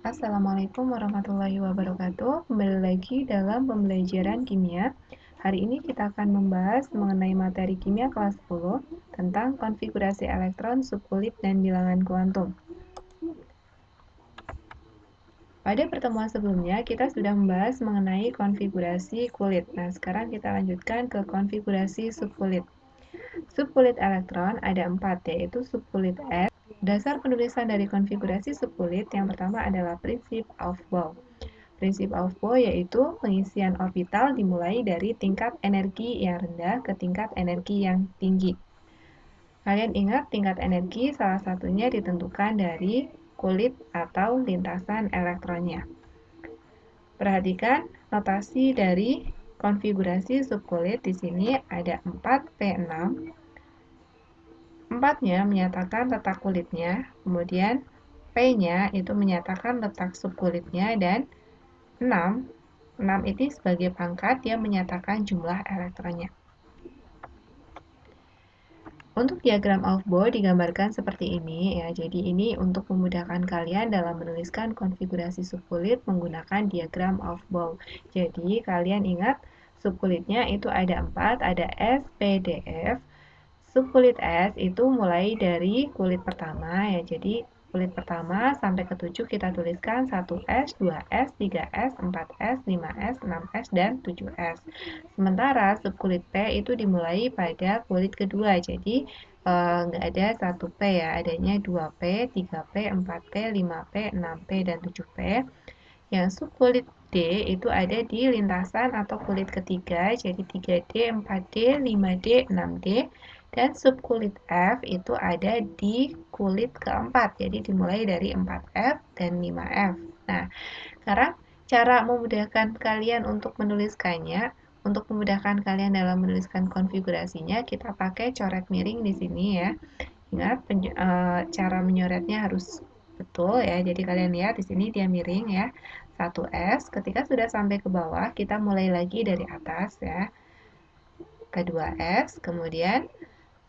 Assalamualaikum warahmatullahi wabarakatuh. Kembali lagi dalam pembelajaran kimia. Hari ini kita akan membahas mengenai materi kimia kelas 10 tentang konfigurasi elektron, subkulit, dan bilangan kuantum. Pada pertemuan sebelumnya, kita sudah membahas mengenai konfigurasi kulit. Nah, sekarang kita lanjutkan ke konfigurasi subkulit. Subkulit elektron ada 4, yaitu subkulit S. Dasar penulisan dari konfigurasi subkulit yang pertama adalah prinsip Aufbau. Prinsip Aufbau yaitu pengisian orbital dimulai dari tingkat energi yang rendah ke tingkat energi yang tinggi. Kalian ingat tingkat energi salah satunya ditentukan dari kulit atau lintasan elektronnya. Perhatikan notasi dari konfigurasi subkulit di sini ada 4P6. 4-nya menyatakan letak kulitnya, kemudian P-nya itu menyatakan letak subkulitnya, dan 6 ini sebagai pangkat yang menyatakan jumlah elektronnya. Untuk diagram Aufbau digambarkan seperti ini ya. Jadi ini untuk memudahkan kalian dalam menuliskan konfigurasi subkulit menggunakan diagram Aufbau. Jadi kalian ingat subkulitnya itu ada 4, ada S, P, D, F. Subkulit S itu mulai dari kulit pertama ya. Jadi kulit pertama sampai ke 7 kita tuliskan 1S, 2S, 3S, 4S, 5S, 6S, dan 7S. Sementara subkulit P itu dimulai pada kulit kedua. Jadi nggak ada 1P ya, adanya 2P, 3P, 4P, 5P, 6P, dan 7P. Yang subkulit D itu ada di lintasan atau kulit ketiga, jadi 3D, 4D, 5D, 6D. Dan subkulit F itu ada di kulit keempat, jadi dimulai dari 4F dan 5F. Nah, sekarang cara memudahkan kalian untuk menuliskannya, untuk memudahkan kalian dalam menuliskan konfigurasinya, kita pakai coret miring di sini ya. Ingat, cara menyoretnya harus betul ya. Jadi kalian lihat di sini dia miring ya. 1S. Ketika sudah sampai ke bawah, kita mulai lagi dari atas ya. Kedua S, kemudian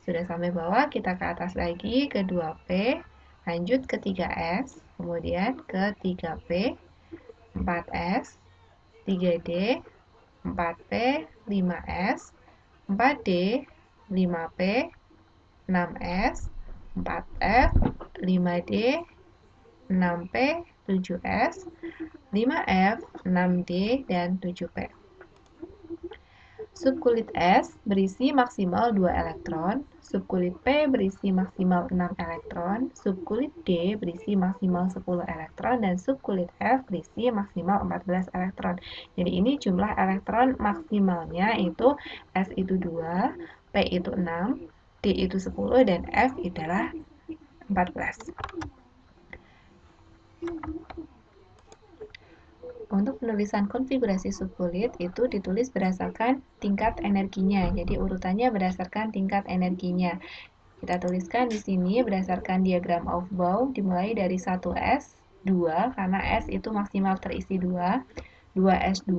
sudah sampai bawah, kita ke atas lagi ke 2P, lanjut ke 3S, kemudian ke 3P, 4S, 3D, 4P, 5S, 4D, 5P, 6S, 4F, 5D, 6P, 7S, 5F, 6D, dan 7P. Subkulit S berisi maksimal 2 elektron, subkulit P berisi maksimal 6 elektron, subkulit D berisi maksimal 10 elektron, dan subkulit F berisi maksimal 14 elektron. Jadi ini jumlah elektron maksimalnya itu S itu 2, P itu 6, D itu 10, dan F adalah 14. Untuk penulisan konfigurasi subkulit itu ditulis berdasarkan tingkat energinya. Jadi urutannya berdasarkan tingkat energinya. Kita tuliskan di sini berdasarkan diagram Aufbau dimulai dari 1S, 2 karena S itu maksimal terisi 2, 2S2,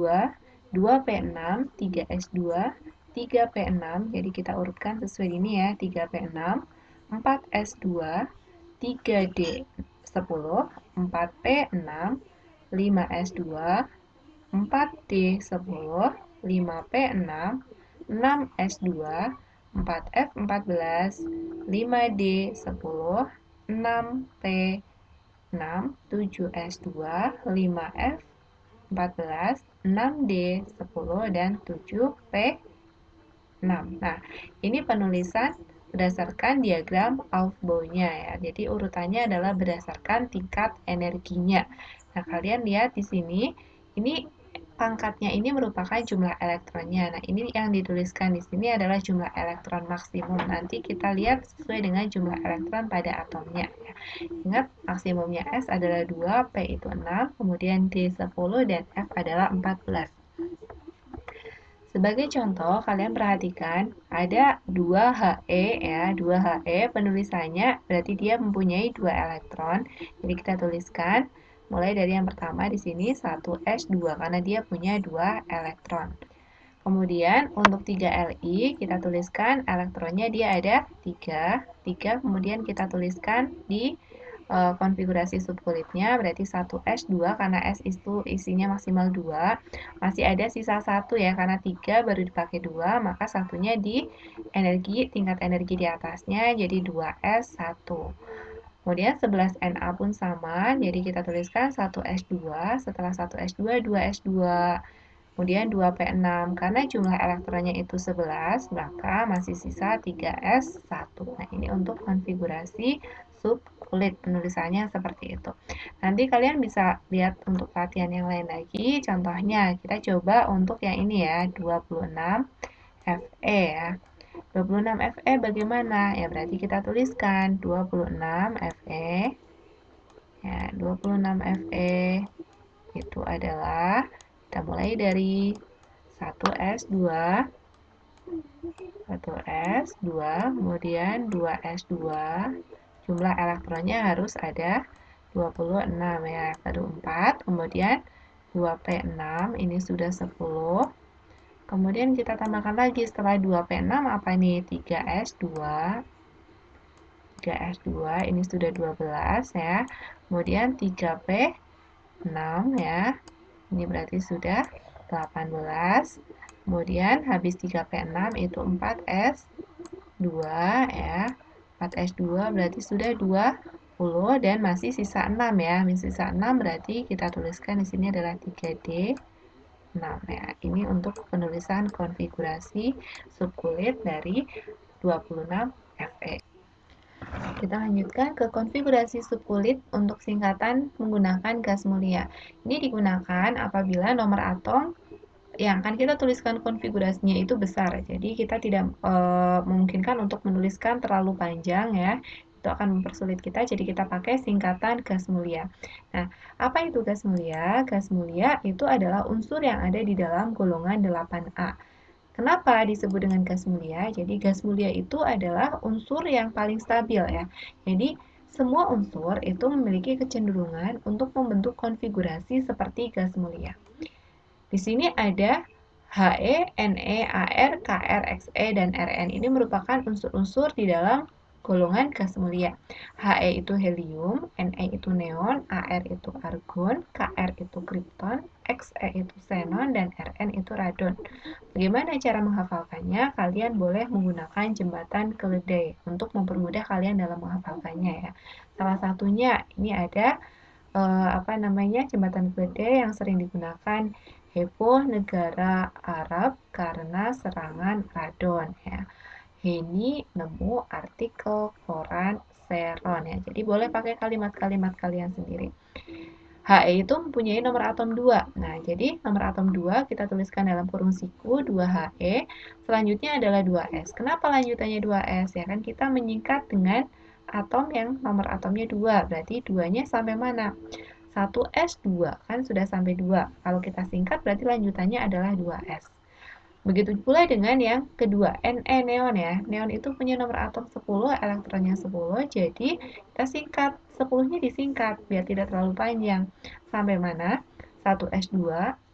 2P6, 3S2, 3P6. Jadi kita urutkan sesuai ini ya, 3P6, 4S2, 3D10, 4P6, 5S2, 4D10, 5P6, 6S2, 4F14, 5D10, 6P6, 7S2, 5F14, 6D10, dan 7P6. Nah, ini penulisan berdasarkan diagram Aufbau-nya ya. Jadi urutannya adalah berdasarkan tingkat energinya. Nah, kalian lihat di sini, ini pangkatnya ini merupakan jumlah elektronnya. Nah, ini yang dituliskan di sini adalah jumlah elektron maksimum. Nanti kita lihat sesuai dengan jumlah elektron pada atomnya. Ya. Ingat, maksimumnya S adalah 2, P itu 6, kemudian D 10, dan F adalah 14. Sebagai contoh, kalian perhatikan ada 2He ya, 2He penulisannya berarti dia mempunyai 2 elektron. Jadi kita tuliskan mulai dari yang pertama di sini 1S2 karena dia punya 2 elektron. Kemudian untuk 3Li kita tuliskan elektronnya dia ada 3, kemudian kita tuliskan di konfigurasi subkulitnya, berarti 1S2 karena S itu isinya maksimal 2, masih ada sisa 1 ya, karena 3 baru dipakai 2, maka satunya di tingkat energi di atasnya, jadi 2S1. Kemudian 11Na pun sama, jadi kita tuliskan 1S2, setelah 1S2, 2S2. Kemudian 2P6, karena jumlah elektronnya itu 11, maka masih sisa 3S1. Nah, ini untuk konfigurasi subkulit, penulisannya seperti itu. Nanti kalian bisa lihat untuk latihan yang lain lagi, contohnya kita coba untuk yang ini ya, 26Fe ya. 26Fe bagaimana? Ya, berarti kita tuliskan 26Fe. Ya, 26Fe itu adalah, kita mulai dari 1S2, 1S2, kemudian 2S2, jumlah elektronnya harus ada 26 ya, baru 4, kemudian 2P6, ini sudah 10, kemudian kita tambahkan lagi setelah 2P6 apa nih? 3S2, 3S2 ini sudah 12 ya, kemudian 3P6 ya, ini berarti sudah 18. Kemudian habis 3P6 itu 4S2 ya. 4S2 berarti sudah 20 dan masih sisa 6 ya. Masih sisa 6 berarti kita tuliskan di sini adalah 3D6 ya. Ini untuk penulisan konfigurasi subkulit dari 26Fe. Kita lanjutkan ke konfigurasi subkulit untuk singkatan menggunakan gas mulia. Ini digunakan apabila nomor atom yang akan kita tuliskan konfigurasinya itu besar. Jadi kita tidak memungkinkan untuk menuliskan terlalu panjang ya. Itu akan mempersulit kita, jadi kita pakai singkatan gas mulia. Nah, apa itu gas mulia? Gas mulia itu adalah unsur yang ada di dalam golongan 8A. Kenapa disebut dengan gas mulia? Jadi gas mulia itu adalah unsur yang paling stabil ya. Jadi semua unsur itu memiliki kecenderungan untuk membentuk konfigurasi seperti gas mulia. Di sini ada He, Ne, Ar, Kr, Xe, dan Rn. Ini merupakan unsur-unsur di dalam golongan gas mulia. He itu helium, Ne itu neon, Ar itu argon, Kr itu kripton, Xe itu xenon, dan Rn itu radon. Bagaimana cara menghafalkannya? Kalian boleh menggunakan jembatan keledai untuk mempermudah kalian dalam menghafalkannya ya. Salah satunya ini ada jembatan keledai yang sering digunakan, heboh negara Arab karena serangan radon ya. Heni nemu artikel koran Seron ya. Jadi boleh pakai kalimat-kalimat kalian sendiri. He itu mempunyai nomor atom 2. Nah, jadi nomor atom 2 kita tuliskan dalam kurung siku 2He. Selanjutnya adalah 2S. Kenapa lanjutannya 2S? Ya kan kita menyingkat dengan atom yang nomor atomnya 2. Berarti 2-nya sampai mana? 1S2 kan sudah sampai 2. Kalau kita singkat berarti lanjutannya adalah 2S. Begitu pula dengan yang kedua, Ne neon ya. Neon itu punya nomor atom 10, elektronnya 10, jadi kita singkat, 10-nya disingkat biar tidak terlalu panjang. Sampai mana? 1S2,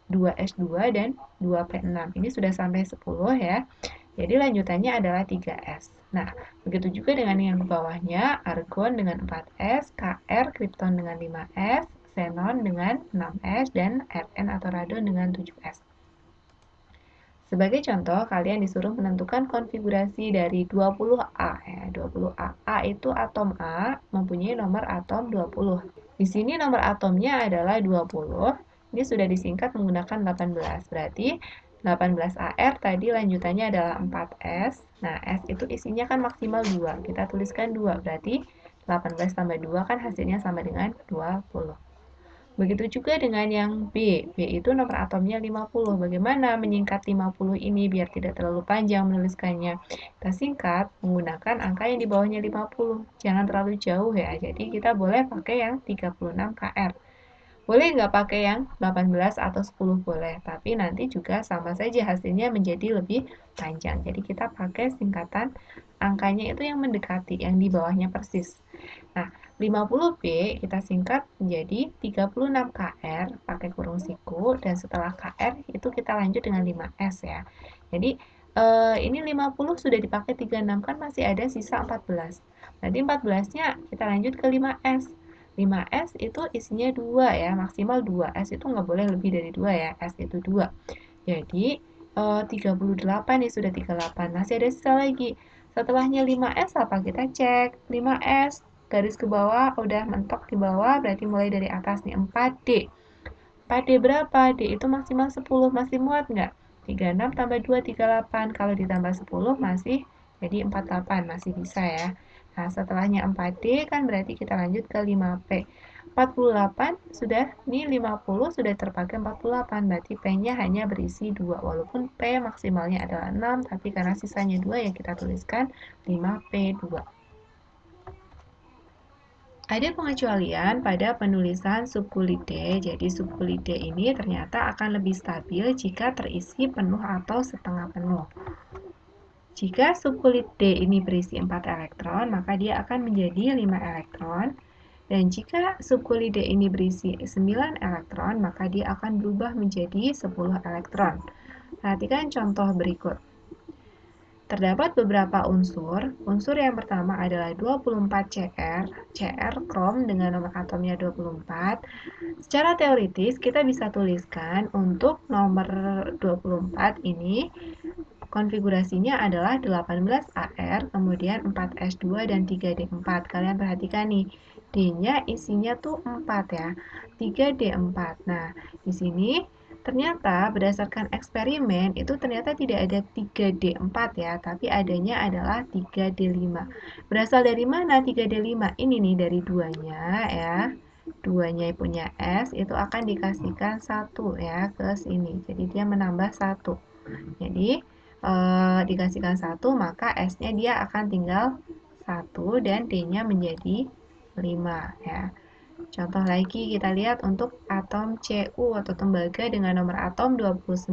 2S2, dan 2P6. Ini sudah sampai 10 ya. Jadi lanjutannya adalah 3S. Nah, begitu juga dengan yang di bawahnya, argon dengan 4S, Kr, kripton dengan 5S, xenon dengan 6S, dan Rn atau radon dengan 7S. Sebagai contoh, kalian disuruh menentukan konfigurasi dari 20A ya. 20A. A itu atom A mempunyai nomor atom 20. Di sini nomor atomnya adalah 20. Ini sudah disingkat menggunakan 18. Berarti 18AR tadi lanjutannya adalah 4S. Nah, S itu isinya kan maksimal 2. Kita tuliskan 2. Berarti 18 tambah 2 kan hasilnya sama dengan 20. Begitu juga dengan yang B. B itu nomor atomnya 50. Bagaimana menyingkat 50 ini biar tidak terlalu panjang menuliskannya? Kita singkat menggunakan angka yang di bawahnya 50. Jangan terlalu jauh ya. Jadi kita boleh pakai yang 36 KR. Boleh nggak pakai yang 18 atau 10 boleh, tapi nanti juga sama saja hasilnya menjadi lebih panjang. Jadi kita pakai singkatan angkanya itu yang mendekati, yang di bawahnya persis. Nah, 50B kita singkat menjadi 36 KR pakai kurung siku, dan setelah KR itu kita lanjut dengan 5S ya. Jadi ini 50 sudah dipakai 36 kan masih ada sisa 14. Nanti 14-nya kita lanjut ke 5S. 5S itu isinya 2 ya, maksimal 2. S itu nggak boleh lebih dari 2 ya, S itu 2. Jadi 38 nih, sudah 38. Masih ada sisa lagi. Setelahnya 5S apa? Kita cek. 5S garis ke bawah udah mentok di bawah, berarti mulai dari atas nih 4D. 4D berapa? D itu maksimal 10, masih muat nggak? 36 tambah 2, 38. Kalau ditambah 10 masih jadi 48, masih bisa ya. Nah, setelahnya 4D kan berarti kita lanjut ke 5P. 48 sudah, nih 50 sudah terpakai 48, berarti P-nya hanya berisi 2. Walaupun P maksimalnya adalah 6, tapi karena sisanya 2 ya kita tuliskan 5P2. Ada pengecualian pada penulisan subkulit D, jadi subkulit D ini ternyata akan lebih stabil jika terisi penuh atau setengah penuh. Jika subkulit D ini berisi 4 elektron, maka dia akan menjadi 5 elektron. Dan jika subkulit D ini berisi 9 elektron, maka dia akan berubah menjadi 10 elektron. Perhatikan contoh berikut. Terdapat beberapa unsur. Unsur yang pertama adalah 24 Cr, Cr krom dengan nomor atomnya 24. Secara teoritis kita bisa tuliskan untuk nomor 24 ini konfigurasinya adalah 18Ar, kemudian 4S2 dan 3D4. Kalian perhatikan nih, D-nya isinya tuh 4 ya, 3D4. Nah, di sini ternyata berdasarkan eksperimen itu ternyata tidak ada 3D4 ya, tapi adanya adalah 3D5. Berasal dari mana 3D5? Ini nih dari duanya ya. Duanya punya S itu akan dikasihkan 1 ya ke sini. Jadi dia menambah 1. Jadi dikasihkan 1 maka S-nya dia akan tinggal 1 dan D-nya menjadi 5 ya. Contoh lagi kita lihat untuk atom Cu atau tembaga dengan nomor atom 29.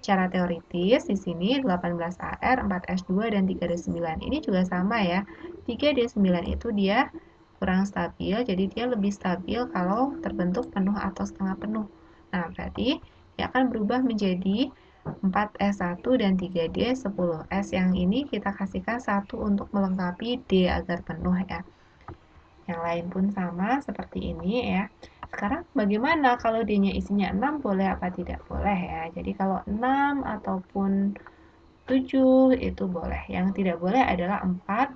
Cara teoritis di sini 18Ar, 4S2 dan 3D9. Ini juga sama ya. 3D9 itu dia kurang stabil, jadi dia lebih stabil kalau terbentuk penuh atau setengah penuh. Nah, berarti dia akan berubah menjadi 4S1 dan 3D10. S yang ini kita kasihkan 1 untuk melengkapi D agar penuh ya. Yang lain pun sama seperti ini ya. Sekarang bagaimana kalau D-nya isinya 6, boleh apa tidak boleh ya. Jadi kalau 6 ataupun 7 itu boleh. Yang tidak boleh adalah 4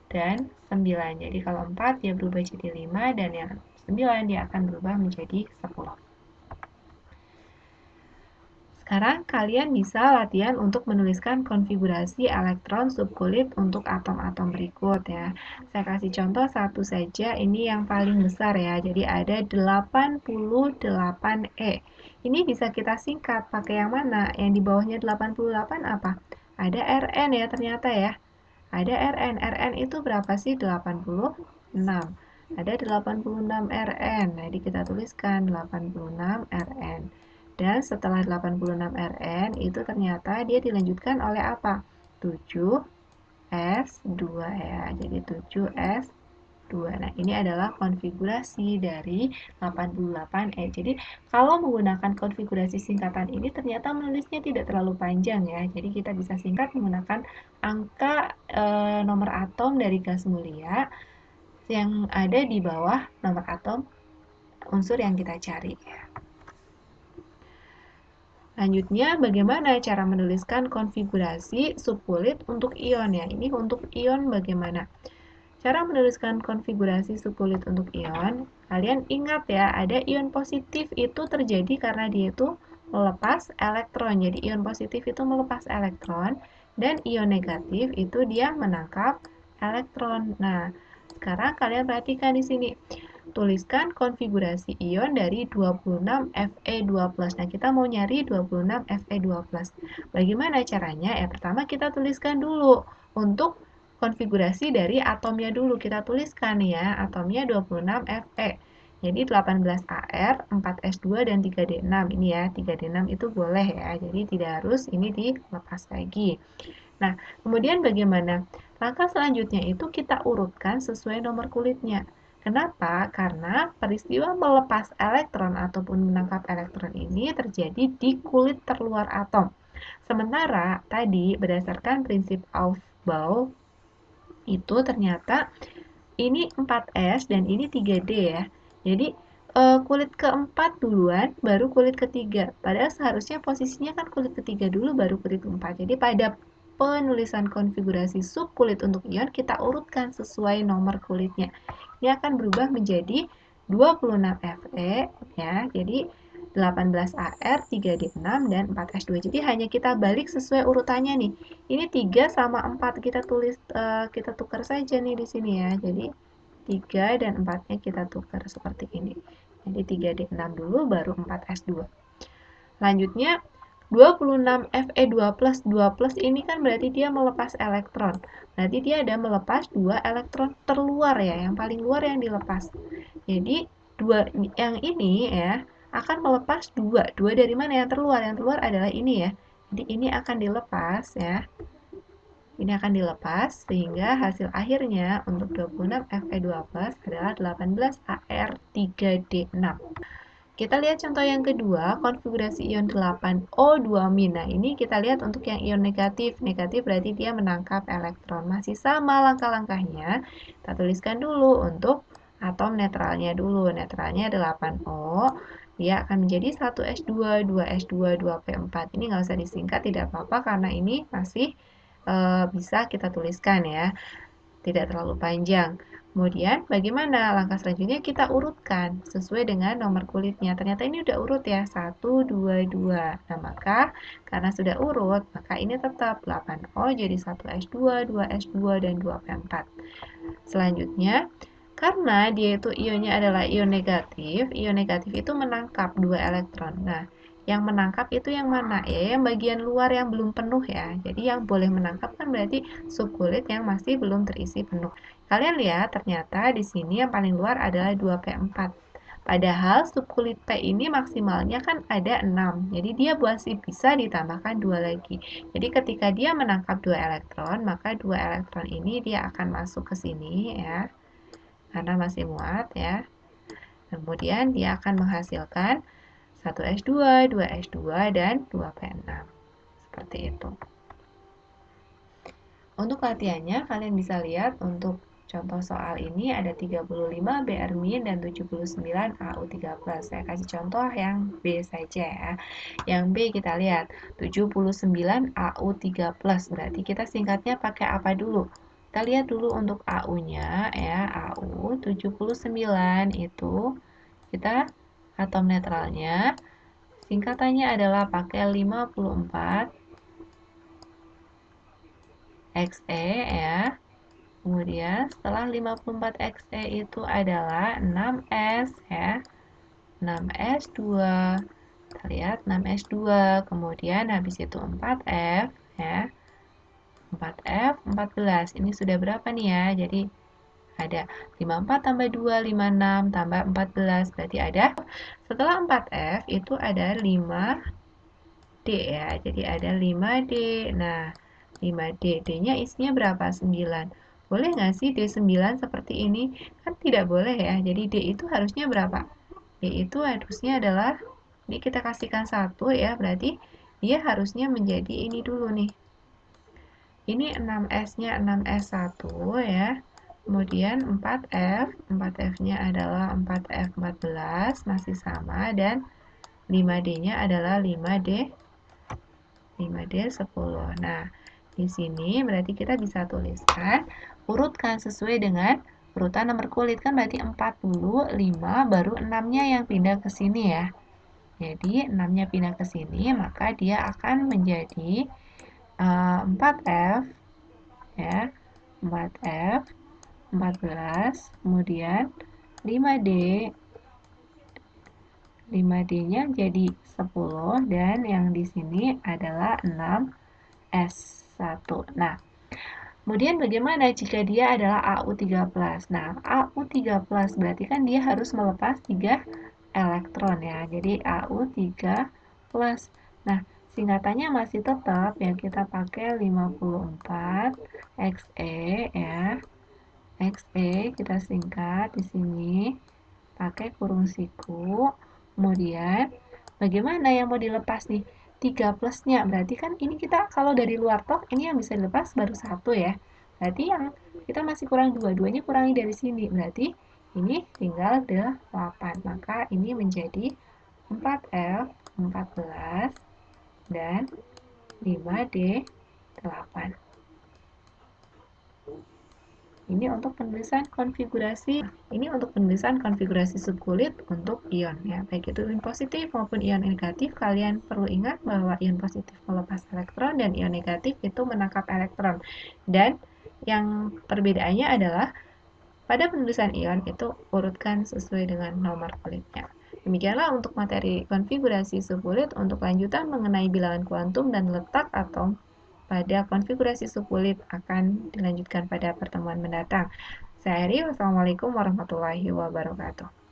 dan 9. Jadi kalau 4 dia berubah jadi 5 dan yang 9 dia akan berubah menjadi 10. Sekarang kalian bisa latihan untuk menuliskan konfigurasi elektron subkulit untuk atom-atom berikut ya. Saya kasih contoh satu saja, ini yang paling besar ya. Jadi ada 88E. Ini bisa kita singkat pakai yang mana? Yang di bawahnya 88 apa? Ada Rn ya ternyata ya. Ada Rn. Rn itu berapa sih? 86. Ada 86 Rn. Jadi kita tuliskan 86 Rn. Dan setelah 86 Rn itu ternyata dia dilanjutkan oleh apa? 7S2 ya. Jadi 7S2. Nah, ini adalah konfigurasi dari 88E. Jadi, kalau menggunakan konfigurasi singkatan ini ternyata menulisnya tidak terlalu panjang ya. Jadi, kita bisa singkat menggunakan angka nomor atom dari gas mulia yang ada di bawah nomor atom unsur yang kita cari ya. Selanjutnya, bagaimana cara menuliskan konfigurasi subkulit untuk ion ya? Ini untuk ion bagaimana? Cara menuliskan konfigurasi subkulit untuk ion, kalian ingat ya, ada ion positif itu terjadi karena dia itu melepas elektron. Jadi ion positif itu melepas elektron dan ion negatif itu dia menangkap elektron. Nah, sekarang kalian perhatikan di sini. Tuliskan konfigurasi ion dari 26Fe2+. Nah, kita mau nyari 26Fe2+. Bagaimana caranya? Ya, pertama kita tuliskan dulu untuk konfigurasi dari atomnya dulu. Kita tuliskan ya, atomnya 26Fe. Jadi 18Ar, 4S2, dan 3D6. Ini ya, 3D6 itu boleh ya. Jadi tidak harus ini dilepas lagi. Nah, kemudian bagaimana? Langkah selanjutnya itu kita urutkan sesuai nomor kulitnya. Kenapa? Karena peristiwa melepas elektron ataupun menangkap elektron ini terjadi di kulit terluar atom. Sementara tadi berdasarkan prinsip Aufbau itu ternyata ini 4S dan ini 3D ya. Jadi kulit keempat duluan, baru kulit ketiga. Padahal seharusnya posisinya kan kulit ketiga dulu, baru kulit keempat. Jadi pada penulisan konfigurasi subkulit untuk ion, kita urutkan sesuai nomor kulitnya. Ini akan berubah menjadi 26 Fe ya. Jadi 18 AR, 3D6 dan 4S2. Jadi hanya kita balik sesuai urutannya nih. Ini 3 sama 4 kita tulis kita tukar saja nih di sini ya. Jadi 3 dan 4-nya kita tukar seperti ini. Jadi 3D6 dulu baru 4S2. Lanjutnya 26 Fe2+, 2+ ini kan berarti dia melepas elektron. Berarti dia ada melepas 2 elektron terluar ya, yang paling luar yang dilepas. Jadi dua yang ini ya akan melepas 2. 2 dari mana yang terluar? Yang terluar adalah ini ya. Jadi ini akan dilepas ya. Ini akan dilepas sehingga hasil akhirnya untuk 26 Fe2+ adalah 18 Ar3D6. Kita lihat contoh yang kedua, konfigurasi ion 8O2-. Nah, ini kita lihat untuk yang ion negatif. Negatif berarti dia menangkap elektron. Masih sama langkah-langkahnya. Kita tuliskan dulu untuk atom netralnya dulu. Netralnya 8O. Dia akan menjadi 1S2, 2S2, 2P4. Ini nggak usah disingkat, tidak apa-apa karena ini masih bisa kita tuliskan ya. Tidak terlalu panjang. Kemudian bagaimana langkah selanjutnya? Kita urutkan sesuai dengan nomor kulitnya. Ternyata ini udah urut ya, 1, 2, 2. Nah, maka karena sudah urut, maka ini tetap 8O jadi 1S2, 2S2, dan 2P4. Selanjutnya, karena dia itu ionnya adalah ion negatif itu menangkap 2 elektron. Nah, yang menangkap itu yang mana? Ya, yang bagian luar yang belum penuh ya. Jadi yang boleh menangkap kan berarti subkulit yang masih belum terisi penuh. Kalian lihat ternyata di sini yang paling luar adalah 2P4. Padahal subkulit P ini maksimalnya kan ada 6. Jadi dia masih bisa ditambahkan 2 lagi. Jadi ketika dia menangkap 2 elektron, maka 2 elektron ini dia akan masuk ke sini ya. Karena masih muat ya. Kemudian dia akan menghasilkan 1S2, 2S2, dan 2P6. Seperti itu. Untuk latihannya, kalian bisa lihat untuk contoh soal ini ada 35 Br- dan 79 Au3+. Saya kasih contoh yang B saja ya. Yang B kita lihat 79 Au3+. Berarti kita singkatnya pakai apa dulu? Kita lihat dulu untuk AU-nya ya. AU 79 itu kita atom netralnya singkatannya adalah pakai 54 Xe ya. Kemudian setelah 54 Xe itu adalah 6S ya. 6S2. Kita lihat 6S2. Kemudian habis itu 4F ya. 4F 14. Ini sudah berapa nih ya? Jadi ada 54 tambah 2, 56 tambah 14. Berarti ada setelah 4F itu ada 5D ya. Jadi ada 5D. Nah, 5D. D-nya isinya berapa? 9. Boleh nggak sih D9 seperti ini? Kan tidak boleh ya. Jadi D itu harusnya berapa? D itu harusnya adalah, ini kita kasihkan 1 ya, berarti dia harusnya menjadi ini dulu nih. Ini 6S-nya 6S1 ya. Kemudian 4F, 4F-nya adalah 4F14, masih sama, dan 5D-nya adalah 5D 5D10. Nah, di sini berarti kita bisa tuliskan, urutkan sesuai dengan urutan nomor kulit. Kan berarti 4 dulu, 5, baru 6-nya yang pindah ke sini ya. Jadi 6-nya pindah ke sini, maka dia akan menjadi 4F ya. 4F 14, kemudian 5D 5D-nya jadi 10 dan yang di sini adalah 6S1. Nah, kemudian bagaimana jika dia adalah Au3+? Nah, Au3+ berarti kan dia harus melepas 3 elektron ya. Jadi Au3+. Nah, singkatannya masih tetap yang kita pakai 54 Xe ya. Xe kita singkat di sini pakai kurung siku. Kemudian bagaimana yang mau dilepas nih? 3 plusnya berarti kan ini kita kalau dari luar tok ini yang bisa dilepas baru 1 ya. Berarti yang kita masih kurang 2, 2-nya kurangi dari sini. Berarti ini tinggal 8. Maka ini menjadi 4L 14 dan 5D8. Ini untuk penulisan konfigurasi. Ini untuk penulisan konfigurasi subkulit untuk ion ya. Baik itu ion positif maupun ion negatif, kalian perlu ingat bahwa ion positif melepas elektron dan ion negatif itu menangkap elektron. Dan yang perbedaannya adalah pada penulisan ion itu urutkan sesuai dengan nomor kulitnya. Demikianlah untuk materi konfigurasi subkulit. Untuk lanjutan mengenai bilangan kuantum dan letak atom pada konfigurasi subkulit akan dilanjutkan pada pertemuan mendatang. Saya akhiri, wassalamualaikum warahmatullahi wabarakatuh.